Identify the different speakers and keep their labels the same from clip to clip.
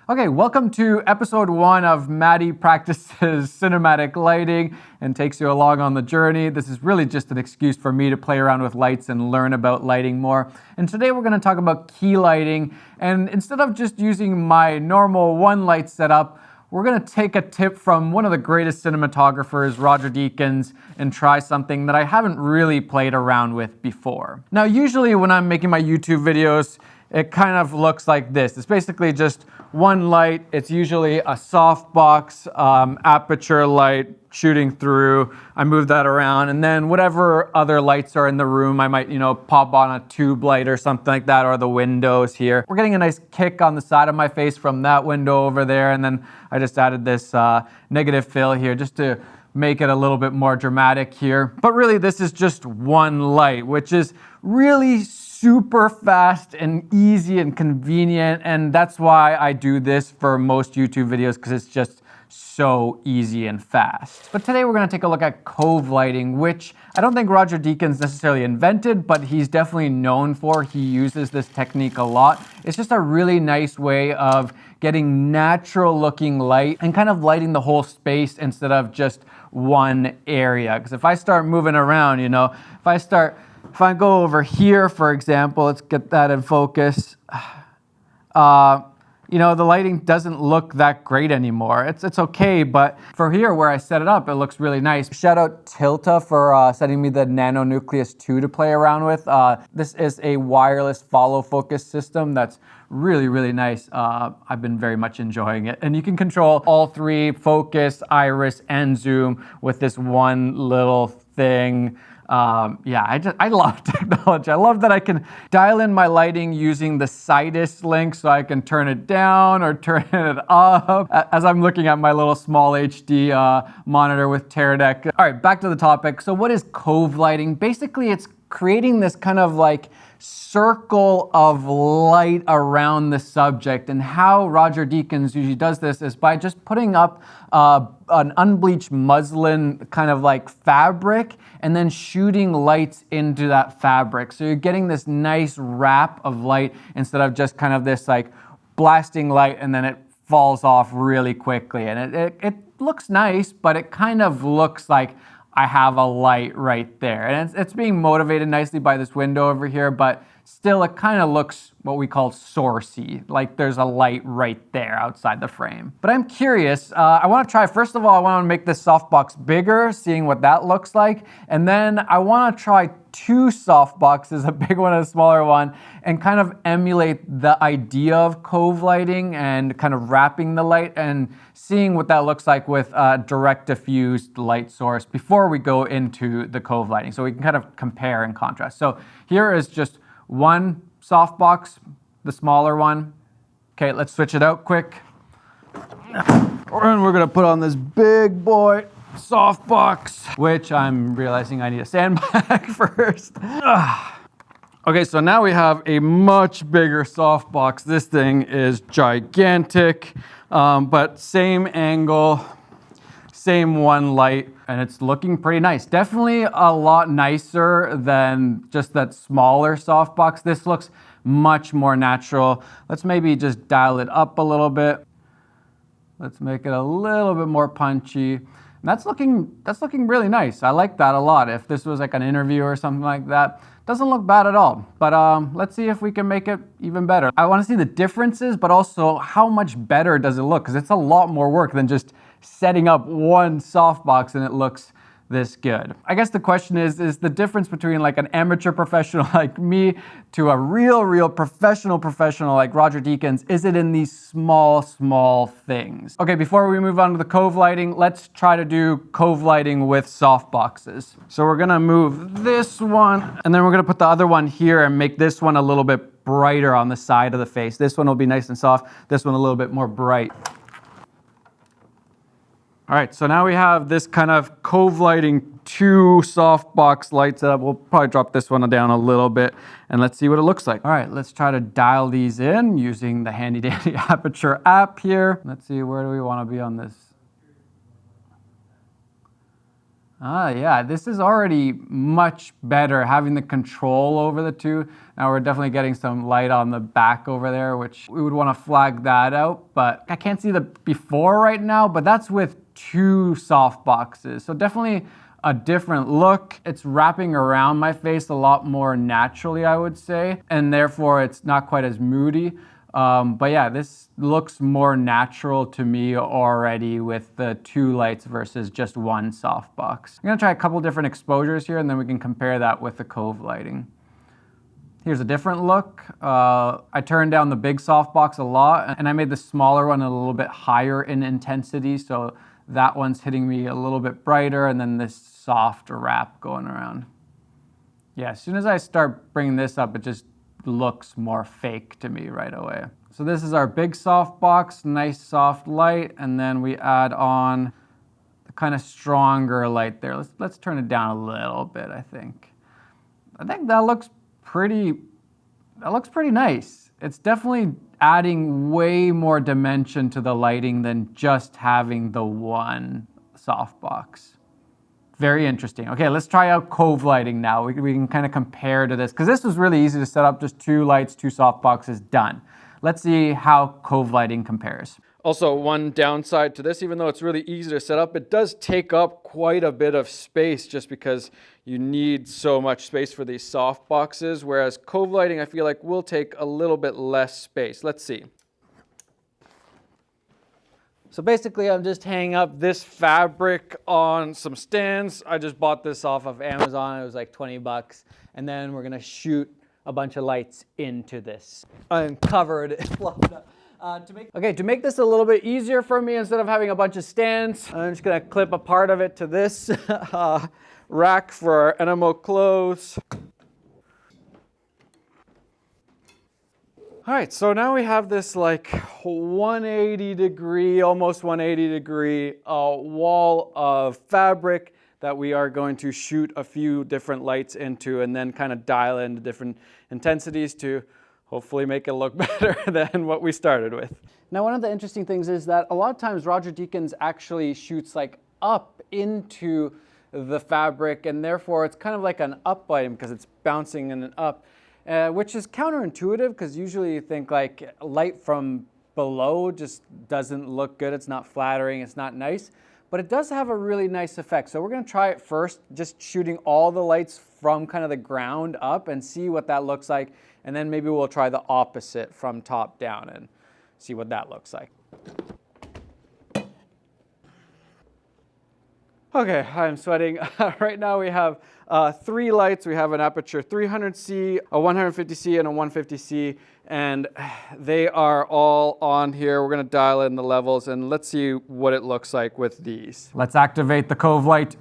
Speaker 1: Okay, welcome to episode 1 of Matti Practices Cinematic Lighting and takes you along on the journey. This is really just an excuse for me to play around with lights and learn about lighting more. And today we're going to talk about key lighting. And instead of just using my normal one light setup, we're going to take a tip from one of the greatest cinematographers, Roger Deakins, and try something that I haven't really played around with before. Now, usually when I'm making my YouTube videos, it kind of looks like this. It's basically just one light. It's usually a softbox aperture light shooting through. I move that around, and then whatever other lights are in the room, I might, pop on a tube light or something like that, or the windows here. We're getting a nice kick on the side of my face from that window over there, and then I just added this negative fill here just to make it a little bit more dramatic here. But really, this is just one light, which is really super fast and easy and convenient, and that's why I do this for most YouTube videos, because it's just so easy and fast. But today we're going to take a look at Cove lighting, which I don't think Roger Deakins necessarily invented, but he's definitely known for. He uses this technique a lot. It's just a really nice way of getting natural looking light and kind of lighting the whole space instead of just one area. Because if I start moving around, if I go over here, for example, let's get that in focus. The lighting doesn't look that great anymore. It's okay, but for here where I set it up, it looks really nice. Shout out Tilta for sending me the Nano Nucleus 2 to play around with. This is a wireless follow focus system that's really, really nice. I've been very much enjoying it. And you can control all three: focus, iris, and zoom with this one little thing. I love technology. I love that I can dial in my lighting using the Sidus link, so I can turn it down or turn it up as I'm looking at my little small HD monitor with Teradek. All right, back to the topic. So what is Cove lighting? Basically, it's creating this kind of like circle of light around the subject, and how Roger Deakins usually does this is by just putting up an unbleached muslin kind of like fabric and then shooting lights into that fabric. So you're getting this nice wrap of light instead of just kind of this like blasting light and then it falls off really quickly. And it looks nice, but it kind of looks like I have a light right there. And it's being motivated nicely by this window over here, but still it kind of looks what we call sourcey, like there's a light right there outside the frame. But I'm curious, I want to try, first of all, I want to make this softbox bigger, seeing what that looks like. And then I want to try 2 softboxes, a big one and a smaller one, and kind of emulate the idea of Cove lighting and kind of wrapping the light and seeing what that looks like with a direct diffused light source before we go into the Cove lighting. So we can kind of compare and contrast. So here is just one softbox, the smaller one. Okay, let's switch it out quick. And we're gonna put on this big boy softbox, which I'm realizing I need a sandbag first. Okay, so now we have a much bigger softbox. This thing is gigantic, but same angle, same one light, and it's looking pretty nice. Definitely a lot nicer than just that smaller softbox. This looks much more natural. Let's maybe just dial it up a little bit. Let's make it a little bit more punchy. And that's looking really nice. I like that a lot. If this was like an interview or something like that, doesn't look bad at all. But let's see if we can make it even better. I want to see the differences, but also how much better does it look? Because it's a lot more work than just setting up one softbox and it looks this good. I guess the question is the difference between like an amateur professional like me to a real professional like Roger Deakins, is it in these small things? Okay, before we move on to the Cove lighting, let's try to do Cove lighting with softboxes. So we're gonna move this one, and then we're gonna put the other one here and make this one a little bit brighter on the side of the face. This one will be nice and soft, this one a little bit more bright. All right, so now we have this kind of Cove lighting 2 softbox light setup. We'll probably drop this one down a little bit and let's see what it looks like. All right, let's try to dial these in using the handy dandy Aperture app here. Let's see, where do we want to be on this? Yeah, this is already much better, having the control over the two. Now we're definitely getting some light on the back over there, which we would want to flag that out, but I can't see the before right now, but that's with two soft boxes. So definitely a different look. It's wrapping around my face a lot more naturally, I would say, and therefore it's not quite as moody. But yeah, this looks more natural to me already with the two lights versus just one softbox. I'm gonna try a couple different exposures here and then we can compare that with the Cove lighting. Here's a different look. I turned down the big softbox a lot and I made the smaller one a little bit higher in intensity. So that one's hitting me a little bit brighter and then this soft wrap going around. Yeah, as soon as I start bringing this up, it just looks more fake to me right away. So this is our big soft box, nice soft light, and then we add on the kind of stronger light there. Let's turn it down a little bit, I think. That looks pretty nice. It's definitely adding way more dimension to the lighting than just having the one soft box. Very interesting. Okay, let's try out Cove lighting now. We can kind of compare to this, because this was really easy to set up, just two lights, two soft boxes, done. Let's see how Cove lighting compares. Also, one downside to this, even though it's really easy to set up, it does take up quite a bit of space just because you need so much space for these soft boxes, whereas Cove lighting I feel like will take a little bit less space. Let's see. So basically I'm just hanging up this fabric on some stands. I just bought this off of Amazon. It was like 20 bucks. And then we're gonna shoot a bunch of lights into this. Uncovered it. To make this a little bit easier for me, instead of having a bunch of stands, I'm just gonna clip a part of it to this rack for our enamel clothes. All right, so now we have this like 180 degree, almost 180 degree wall of fabric that we are going to shoot a few different lights into and then kind of dial in the different intensities to hopefully make it look better than what we started with. Now, one of the interesting things is that a lot of times Roger Deakins actually shoots like up into the fabric, and therefore it's kind of like an up lighting because it's bouncing in and up. Which is counterintuitive because usually you think like light from below just doesn't look good. It's not flattering, it's not nice, but it does have a really nice effect. So we're gonna try it first, just shooting all the lights from kind of the ground up and see what that looks like. And then maybe we'll try the opposite from top down and see what that looks like. Okay, I'm sweating. Right now we have three lights. We have an aperture 300C, a 150C, and a 150C, and they are all on here. We're gonna dial in the levels and let's see what it looks like with these. Let's activate the Cove light.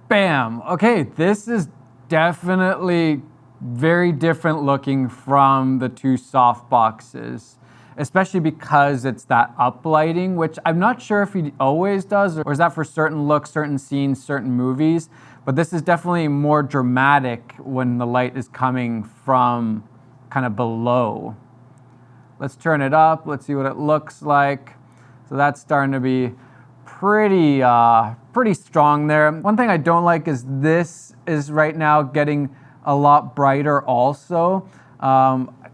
Speaker 1: Bam! Okay, this is definitely very different looking from the two soft boxes, especially because it's that up lighting, which I'm not sure if he always does, or is that for certain looks, certain scenes, certain movies. But this is definitely more dramatic when the light is coming from kind of below. Let's turn it up. Let's see what it looks like. So that's starting to be pretty strong there. One thing I don't like is this is right now getting a lot brighter also.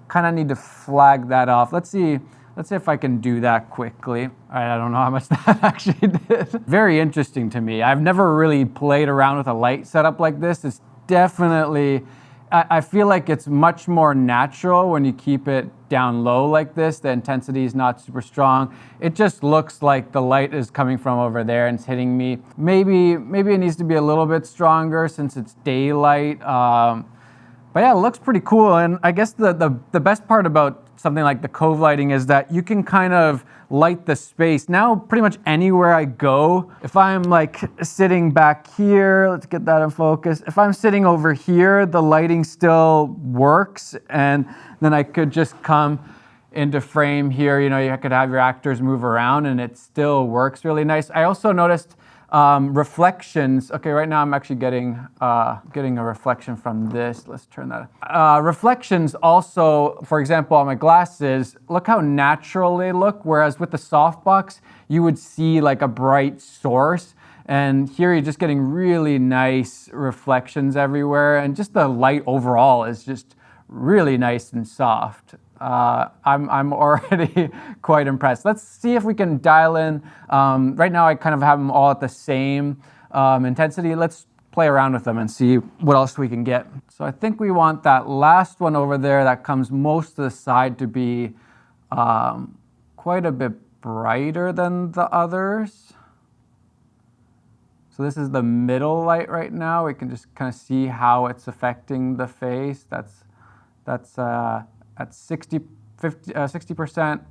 Speaker 1: Kind of need to flag that off. Let's see if I can do that quickly. All right, I don't know how much that actually did. Very interesting to me. I've never really played around with a light setup like this. It's definitely, I feel like it's much more natural when you keep it down low like this. The intensity is not super strong. It just looks like the light is coming from over there and it's hitting me. Maybe it needs to be a little bit stronger since it's daylight. But yeah, it looks pretty cool. And I guess the best part about something like the Cove lighting is that you can kind of light the space. Now, pretty much anywhere I go, if I'm like sitting back here, let's get that in focus. If I'm sitting over here, the lighting still works. And then I could just come into frame here. You know, you could have your actors move around and it still works really nice. I also noticed reflections. Okay, right now I'm actually getting a reflection from this. Let's turn that on. Reflections also, for example, on my glasses, look how natural they look, whereas with the softbox, you would see like a bright source. And here you're just getting really nice reflections everywhere, and just the light overall is just really nice and soft. I'm already quite impressed. Let's see if we can dial in. Right now I kind of have them all at the same intensity. Let's play around with them and see what else we can get. So I think we want that last one over there that comes most to the side to be quite a bit brighter than the others. So this is the middle light right now. We can just kind of see how it's affecting the face. That's at 60%.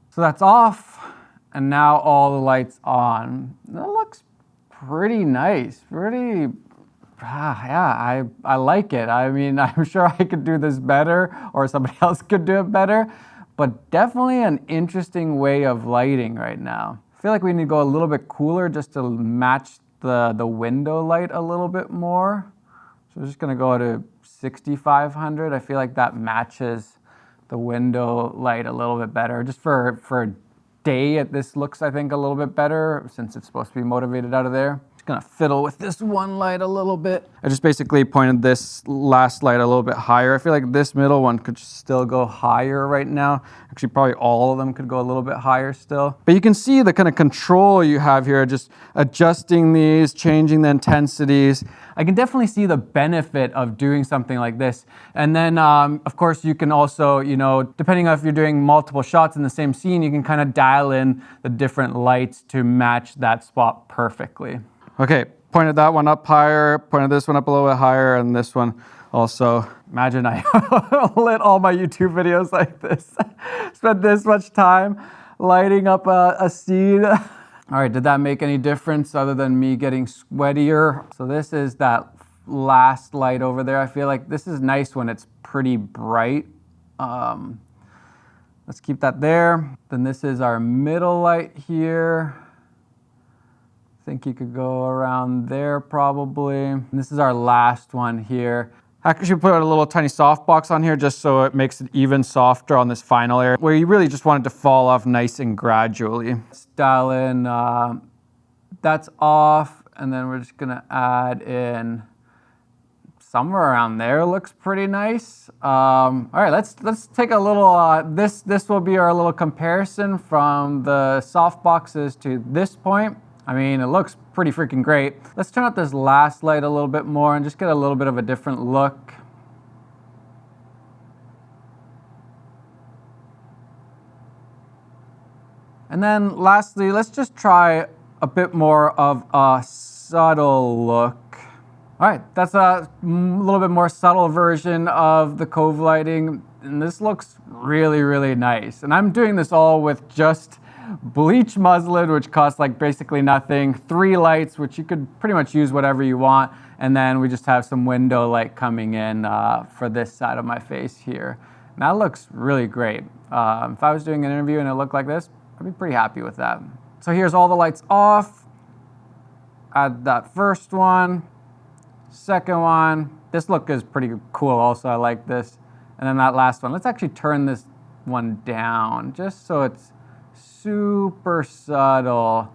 Speaker 1: So that's off, and now all the lights on. That looks pretty nice, yeah, I like it. I mean, I'm sure I could do this better, or somebody else could do it better, but definitely an interesting way of lighting right now. I feel like we need to go a little bit cooler just to match the window light a little bit more. So we're just gonna go to 6500. I feel like that matches the window light a little bit better. Just for a day, this looks, I think, a little bit better since it's supposed to be motivated out of there. Just gonna fiddle with this one light a little bit. I just basically pointed this last light a little bit higher. I feel like this middle one could still go higher right now. Actually, probably all of them could go a little bit higher still. But you can see the kind of control you have here, just adjusting these, changing the intensities. I can definitely see the benefit of doing something like this. And then, of course, you can also, depending on if you're doing multiple shots in the same scene, you can kind of dial in the different lights to match that spot perfectly. Okay, pointed that one up higher, pointed this one up a little bit higher, and this one also. Imagine I lit all my YouTube videos like this. Spent this much time lighting up a scene. All right, did that make any difference other than me getting sweatier? So this is that last light over there. I feel like this is nice when it's pretty bright. Let's keep that there. Then this is our middle light here. I think you could go around there probably. And this is our last one here. I actually put a little tiny softbox on here just so it makes it even softer on this final area where you really just want it to fall off nice and gradually. Let's dial in, that's off, and then we're just gonna add in somewhere around there. Looks pretty nice. All right, let's take a little, this will be our little comparison from the softboxes to this point. I mean, it looks pretty freaking great. Let's turn up this last light a little bit more and just get a little bit of a different look. And then lastly, let's just try a bit more of a subtle look. All right, that's a little bit more subtle version of the Cove lighting. And this looks really, really nice. And I'm doing this all with just bleach muslin, which costs like basically nothing, 3 lights, which you could pretty much use whatever you want, and then we just have some window light coming in for this side of my face here. And that looks really great. If I was doing an interview and it looked like this, I'd be pretty happy with that. So here's all the lights off. Add that first one, second one. This look is pretty cool also, I like this. And then that last one. Let's actually turn this one down just so it's super subtle.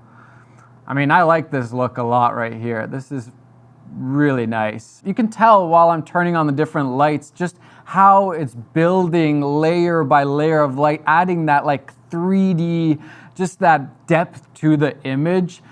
Speaker 1: I mean, I like this look a lot right here. This is really nice. You can tell while I'm turning on the different lights just how it's building layer by layer of light, adding that like 3D, just that depth to the image,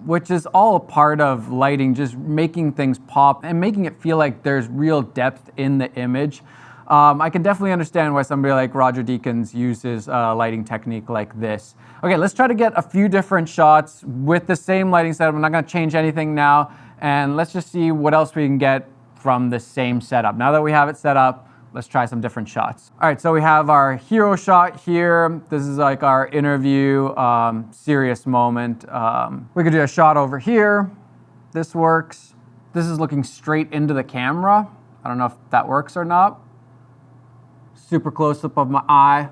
Speaker 1: which is all a part of lighting, just making things pop and making it feel like there's real depth in the image. I can definitely understand why somebody like Roger Deakins uses a lighting technique like this. Okay, let's try to get a few different shots with the same lighting setup. I'm not gonna change anything now, and let's just see what else we can get from the same setup. Now that we have it set up, let's try some different shots. All right, so we have our hero shot here. This is like our interview, serious moment. We could do a shot over here. This works. This is looking straight into the camera. I don't know if that works or not. Super close up of my eye.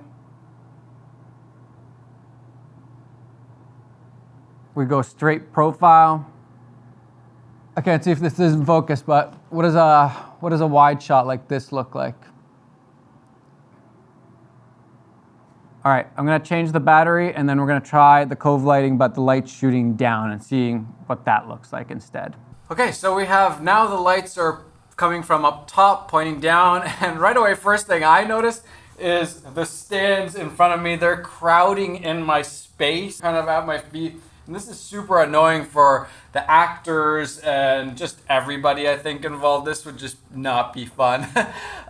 Speaker 1: We go straight profile. I can't see if this is in focus, but what does a wide shot like this look like? All right, I'm gonna change the battery and then we're gonna try the Cove lighting, but the lights shooting down and seeing what that looks like instead. Okay, so we have now the lights are coming from up top, pointing down, and right away, first thing I noticed is the stands in front of me. They're crowding in my space, kind of at my feet. And this is super annoying for the actors and just everybody, I think, involved. This would just not be fun.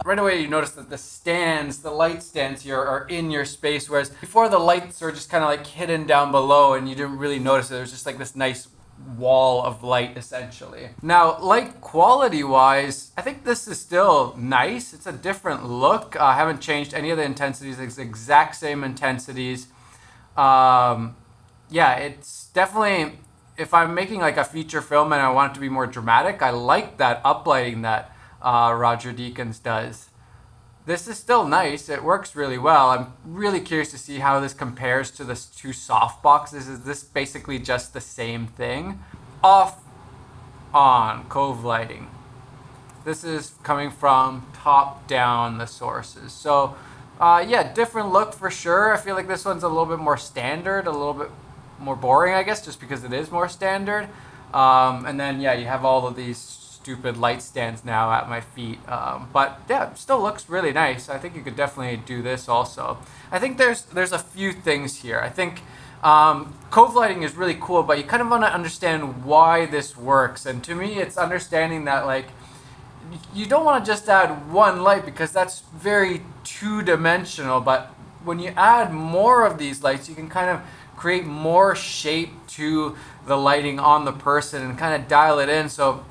Speaker 1: Right away, you notice that the stands, the light stands here are in your space, whereas before the lights are just kind of like hidden down below and you didn't really notice it. There's just like this nice wall of light, essentially. Now, light quality wise, I think this is still nice. It's a different look. I haven't changed any of the intensities. It's the exact same intensities. Yeah, it's definitely, if I'm making like a feature film and I want it to be more dramatic, I like that uplighting that Roger Deakins does. This is still nice. It works really well. I'm really curious to see how this compares to the two softboxes. Is this basically just the same thing? Off, on, Cove lighting. This is coming from top down, the sources. So yeah, different look for sure. I feel like this one's a little bit more standard, a little bit more boring, I guess, just because it is more standard. And then, yeah, you have all of these stupid light stands now at my feet. But yeah, it still looks really nice. I think you could definitely do this also. I think there's a few things here. I think Cove lighting is really cool, but you kind of want to understand why this works. And to me, it's understanding that, like, you don't want to just add one light because that's very two-dimensional. But when you add more of these lights, you can kind of create more shape to the lighting on the person and kind of dial it in. So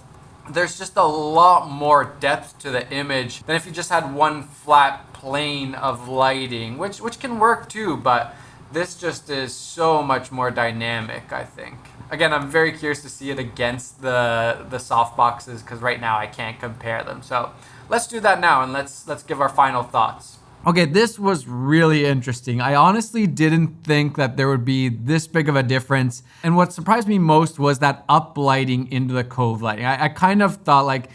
Speaker 1: there's just a lot more depth to the image than if you just had one flat plane of lighting, which can work too, but this just is so much more dynamic, I think. Again, I'm very curious to see it against the softboxes because right now I can't compare them. So let's do that now and let's give our final thoughts. Okay, this was really interesting. I honestly didn't think that there would be this big of a difference. And what surprised me most was that uplighting into the Cove lighting. I kind of thought, like,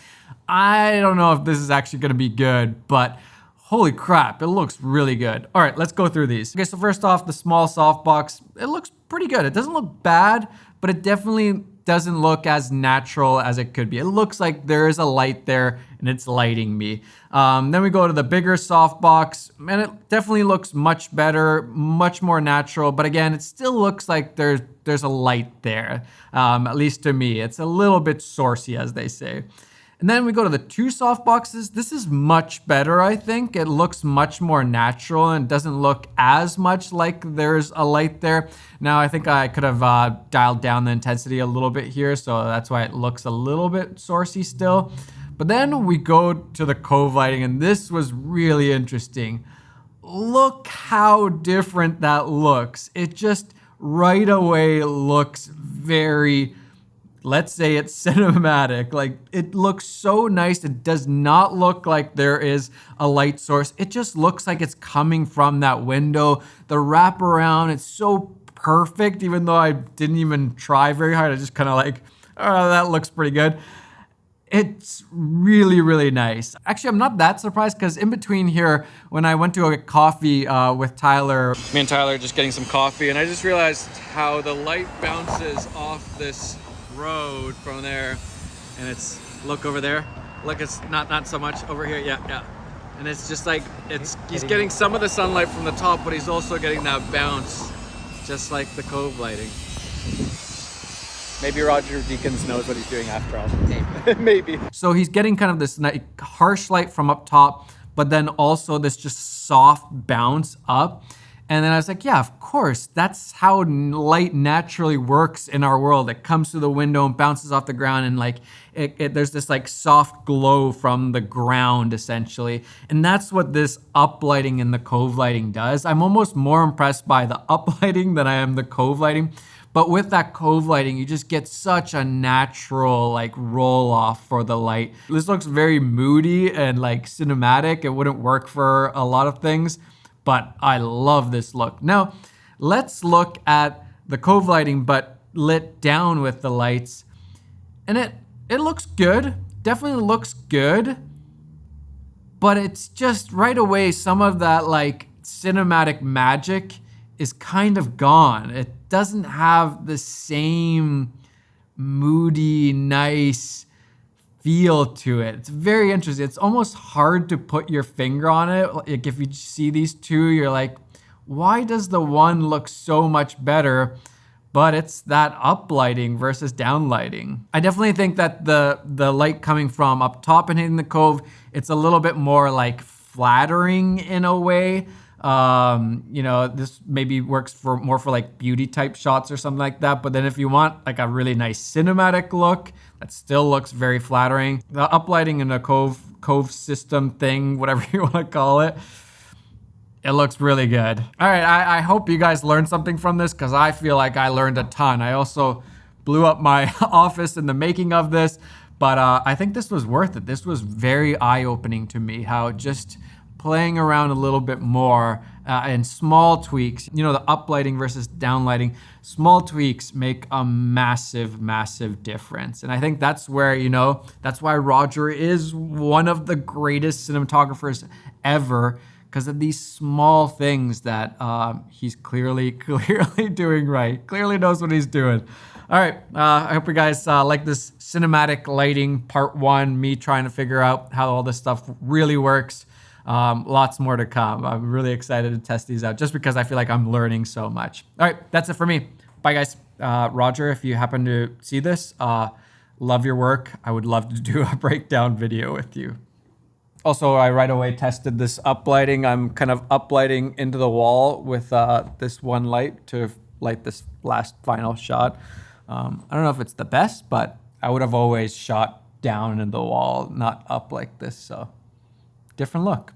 Speaker 1: I don't know if this is actually gonna be good, but holy crap, it looks really good. All right, let's go through these. Okay, so first off, the small softbox, it looks pretty good. It doesn't look bad, but it definitely doesn't look as natural as it could be. It looks like there is a light there and it's lighting me. Then we go to the bigger softbox and it definitely looks much better, much more natural. But again, it still looks like there's a light there, at least to me. It's a little bit sourcey, as they say. And then we go to the two softboxes. This is much better, I think. It looks much more natural and doesn't look as much like there's a light there. Now, I think I could have dialed down the intensity a little bit here, so that's why it looks a little bit sourcey still. But then we go to the Cove lighting, and this was really interesting. Look how different that looks. It just right away looks very, let's say it's cinematic. Like, it looks so nice. It does not look like there is a light source. It just looks like it's coming from that window. The wraparound, it's so perfect, even though I didn't even try very hard. I just kind of like, oh, that looks pretty good. It's really, really nice. Actually, I'm not that surprised because in between here, when I went to get coffee with Tyler, me and Tyler are just getting some coffee, and I just realized how the light bounces off this road from there, and it's, look over there, look, it's not so much over here, yeah, and it's just like, he's getting some of the sunlight from the top, but he's also getting that bounce, just like the Cove lighting. Maybe Roger Deakins knows what he's doing after all. Maybe. So he's getting kind of this harsh light from up top, but then also this just soft bounce up. And then I was like, yeah, of course, that's how light naturally works in our world. It comes through the window and bounces off the ground, and like there's this like soft glow from the ground essentially. And that's what this uplighting and the Cove lighting does. I'm almost more impressed by the uplighting than I am the Cove lighting. But with that Cove lighting, you just get such a natural like roll off for the light. This looks very moody and like cinematic. It wouldn't work for a lot of things, but I love this look. Now, let's look at the Cove lighting, but lit down with the lights. And it looks good, definitely looks good. But it's just right away, some of that like cinematic magic is kind of gone. It doesn't have the same moody, nice feel to it. It's very interesting. It's almost hard to put your finger on it. Like if you see these two, you're like, why does the one look so much better? But it's that uplighting versus downlighting. I definitely think that the light coming from up top and hitting the Cove, it's a little bit more like flattering in a way. You know, this maybe works for more for like beauty type shots or something like that. But then if you want like a really nice cinematic look, that still looks very flattering. The uplighting in the Cove system thing, whatever you want to call it, it looks really good. All right, I hope you guys learned something from this because I feel like I learned a ton. I also blew up my office in the making of this, but I think this was worth it. This was very eye-opening to me, how just playing around a little bit more and small tweaks, you know, the uplighting versus downlighting, small tweaks make a massive, massive difference. And I think that's where, you know, that's why Roger is one of the greatest cinematographers ever, because of these small things that he's clearly doing right. Clearly knows what he's doing. All right, I hope you guys like this cinematic lighting part 1, me trying to figure out how all this stuff really works. Lots more to come. I'm really excited to test these out just because I feel like I'm learning so much. All right, that's it for me. Bye, guys. Roger, if you happen to see this, love your work. I would love to do a breakdown video with you. Also, I right away tested this uplighting. I'm kind of uplighting into the wall with this one light to light this last final shot. I don't know if it's the best, but I would have always shot down in the wall, not up like this. So different look.